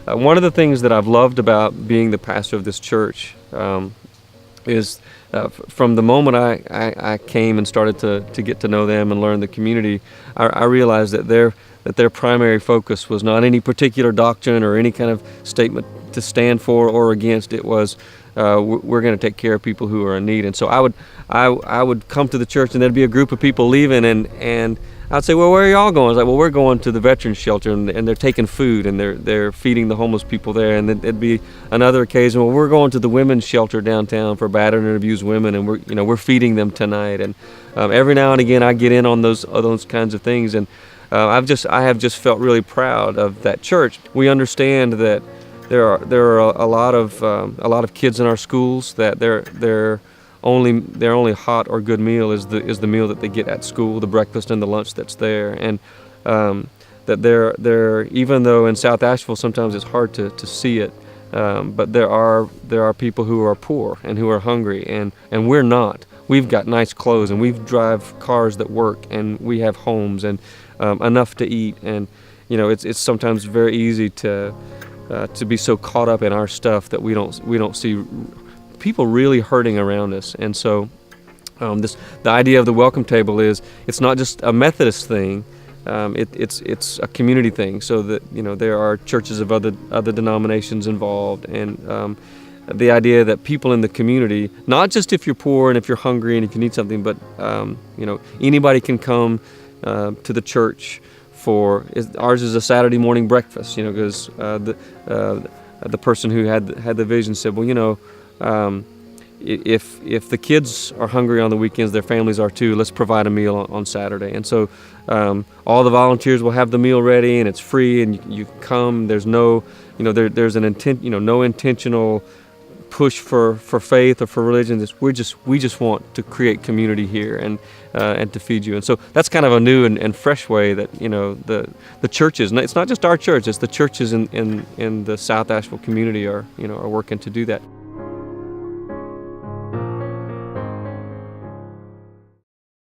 one of the things that I've loved about being the pastor of this church is from the moment I came and started to get to know them and learn the community, I realized that their primary focus was not any particular doctrine or any kind of statement to stand for or against. It was we're going to take care of people who are in need. And so I would come to the church, and there'd be a group of people leaving, and I'd say, well, where are y'all going? I was like, well, we're going to the veterans shelter, and they're taking food, and they're feeding the homeless people there. And then it'd be another occasion, well, we're going to the women's shelter downtown for battered and abused women, and we're feeding them tonight. And every now and again, I get in on those kinds of things, and I have just felt really proud of that church. We understand that there are a lot of kids in our schools that their only hot or good meal is the meal that they get at school, the breakfast and the lunch that's there, and that they're even though in South Asheville sometimes it's hard to see it, but there are people who are poor and who are hungry, and we're not. We've got nice clothes, and we drive cars that work, and we have homes and enough to eat, and it's sometimes very easy to be so caught up in our stuff that we don't see people really hurting around us. And so the idea of the welcome table is it's not just a Methodist thing, it's a community thing, so that there are churches of other denominations involved, and the idea that people in the community, not just if you're poor and if you're hungry and if you need something, but anybody can come to the church ours is a Saturday morning breakfast, because the person who had the vision said, well, if the kids are hungry on the weekends, their families are too. Let's provide a meal on Saturday. And so all the volunteers will have the meal ready, and it's free, and you come. There's no, there's an intent, no intentional push for faith or for religion. We just want to create community here and to feed you. And so that's kind of a new and fresh way that the churches. It's not just our church; it's the churches in the South Asheville community are working to do that.